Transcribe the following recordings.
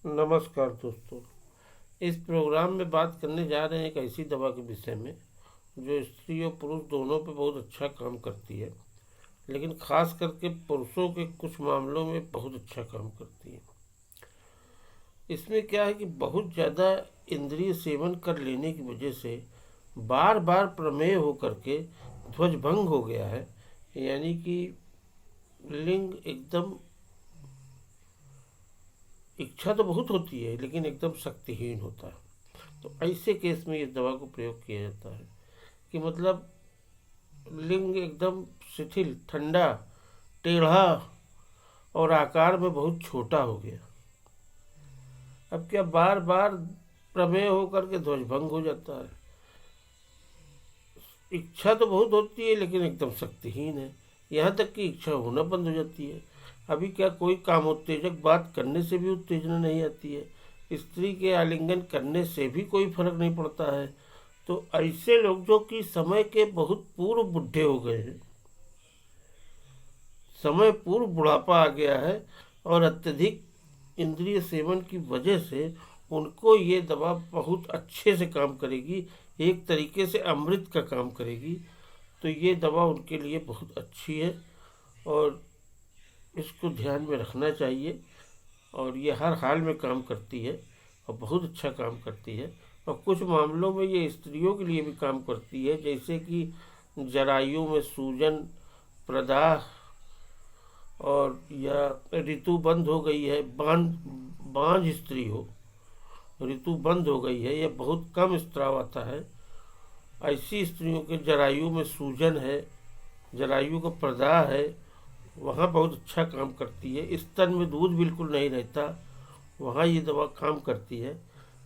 नमस्कार दोस्तों। इस प्रोग्राम में बात करने जा रहे हैं एक ऐसी दवा के विषय में जो स्त्री और पुरुष दोनों पे बहुत अच्छा काम करती है, लेकिन खास करके पुरुषों के कुछ मामलों में बहुत अच्छा काम करती है। इसमें क्या है कि बहुत ज़्यादा इंद्रिय सेवन कर लेने की वजह से बार बार प्रमेय होकर के ध्वजभंग हो गया है, यानी कि लिंग एकदम, इच्छा तो बहुत होती है लेकिन एकदम शक्तिहीन होता है। तो ऐसे केस में इस दवा को प्रयोग किया जाता है कि मतलब लिंग एकदम शिथिल, ठंडा, टेढ़ा और आकार में बहुत छोटा हो गया। अब क्या, बार बार प्रमेय होकर के ध्वजभंग हो जाता है। इच्छा तो बहुत होती है लेकिन एकदम शक्तिहीन है, यहाँ तक कि इच्छा होना बंद हो जाती है। अभी क्या, कोई कामोत्तेजक बात करने से भी उत्तेजना नहीं आती है, स्त्री के आलिंगन करने से भी कोई फर्क नहीं पड़ता है। तो ऐसे लोग जो कि समय के बहुत पूर्व बुढ़े हो गए हैं, समय पूर्व बुढ़ापा आ गया है और अत्यधिक इंद्रिय सेवन की वजह से उनको ये दवा बहुत अच्छे से काम करेगी, एक तरीके से अमृत का काम करेगी। तो ये दवा उनके लिए बहुत अच्छी है और इसको ध्यान में रखना चाहिए। और ये हर हाल में काम करती है और बहुत अच्छा काम करती है। और कुछ मामलों में ये स्त्रियों के लिए भी काम करती है, जैसे कि जरायु में सूजन, प्रदाह, और या ऋतु बंद हो गई है, बांझ बांझ स्त्री हो, ऋतु बंद हो गई है, यह बहुत कम स्त्राव आता है, ऐसी स्त्रियों के जरायु में सूजन है, जरायु का प्रदाह है, वहाँ बहुत अच्छा काम करती है। स्तन में दूध बिल्कुल नहीं रहता, वहाँ ये दवा काम करती है।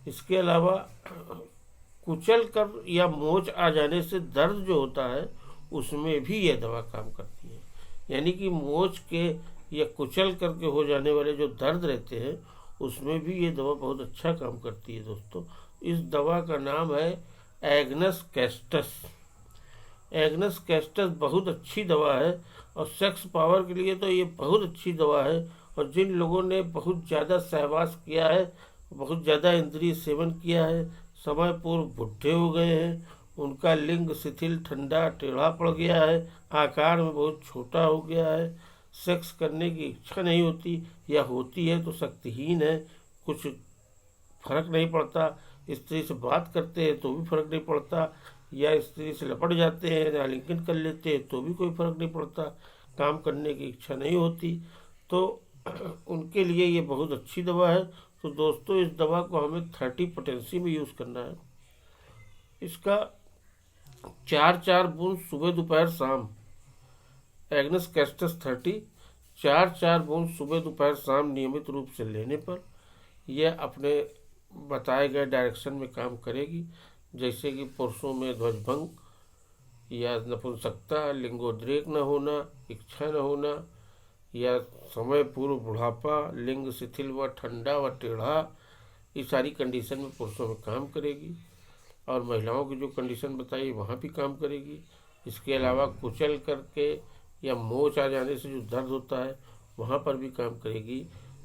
इसके अलावा कुचल कर या मोच आ जाने से दर्द जो होता है उसमें भी ये दवा काम करती है, यानी कि मोच के या कुचल करके हो जाने वाले जो दर्द रहते हैं उसमें भी ये दवा बहुत अच्छा काम करती है। दोस्तों, इस दवा का नाम है एग्नस कैस्टस। एग्नस कैस्टस बहुत अच्छी दवा है और सेक्स पावर के लिए तो ये बहुत अच्छी दवा है। और जिन लोगों ने बहुत ज़्यादा सहवास किया है, बहुत ज़्यादा इंद्रिय सेवन किया है, समय पूर्व बुढ़े हो गए हैं, उनका लिंग शिथिल, ठंडा, टेढ़ा पड़ गया है, आकार में बहुत छोटा हो गया है, सेक्स करने की इच्छा नहीं होती या होती है तो शक्तिहीन है, कुछ फर्क नहीं पड़ता, स्त्री से बात करते हैं तो भी फर्क नहीं पड़ता, या स्त्री से लपट जाते हैं या आलिंगन कर लेते हैं तो भी कोई फर्क नहीं पड़ता, काम करने की इच्छा नहीं होती, तो उनके लिए ये बहुत अच्छी दवा है। तो दोस्तों, इस दवा को हमें 30 पोटेंसी में यूज़ करना है। इसका 4-4 बूंद सुबह दोपहर शाम, एग्नस कैस्टस 30, 4-4 बूंद सुबह दोपहर शाम नियमित रूप से लेने पर यह अपने बताए गए डायरेक्शन में काम करेगी, जैसे कि पुरुषों में ध्वजभंग या नपुंसकता, लिंगोद्रेक न होना, इच्छा न होना, या समय पूर्व बुढ़ापा, लिंग शिथिल व ठंडा व टेढ़ा, ये सारी कंडीशन में पुरुषों में काम करेगी। और महिलाओं की जो कंडीशन बताई वहाँ भी काम करेगी। इसके अलावा कुचल करके या मोच आ जाने से जो दर्द होता है वहाँ पर भी काम करेगी।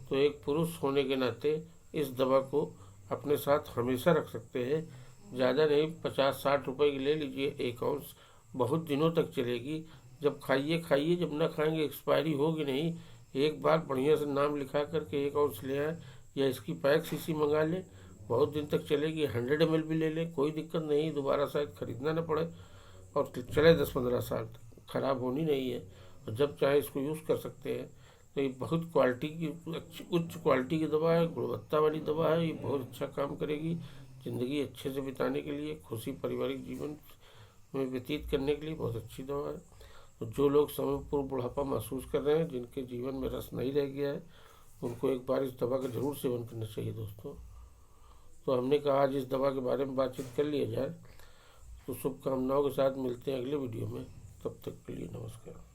तो एक पुरुष होने के नाते इस दवा को अपने साथ हमेशा रख सकते हैं। ज़्यादा नहीं, 50-60 रुपये की ले लीजिए, 1 आउंस, बहुत दिनों तक चलेगी। जब खाइए खाइए, जब ना खाएंगे एक्सपायरी होगी नहीं। एक बार बढ़िया से नाम लिखा करके 1 आउंस ले आए या इसकी पैक शीशी मंगा लें, बहुत दिन तक चलेगी। 100 ml भी ले लें, कोई दिक्कत नहीं, दोबारा शायद खरीदना न पड़े और चले 10-15 साल तक, खराब होनी नहीं है। और जब चाहे इसको यूज़ कर सकते हैं। तो ये बहुत क्वालिटी की, अच्छी उच्च क्वालिटी की दवा है, गुणवत्ता वाली दवा है, ये बहुत अच्छा काम करेगी। ज़िंदगी अच्छे से बिताने के लिए, खुशी पारिवारिक जीवन में व्यतीत करने के लिए बहुत अच्छी दवा है। तो जो लोग समय पूर्व बुढ़ापा महसूस कर रहे हैं, जिनके जीवन में रस नहीं रह गया है, उनको एक बार इस दवा का जरूर सेवन करना चाहिए दोस्तों। तो हमने कहा आज इस दवा के बारे में बातचीत कर लिया जाए। तो शुभकामनाओं के साथ मिलते हैं अगले वीडियो में, तब तक के लिए नमस्कार।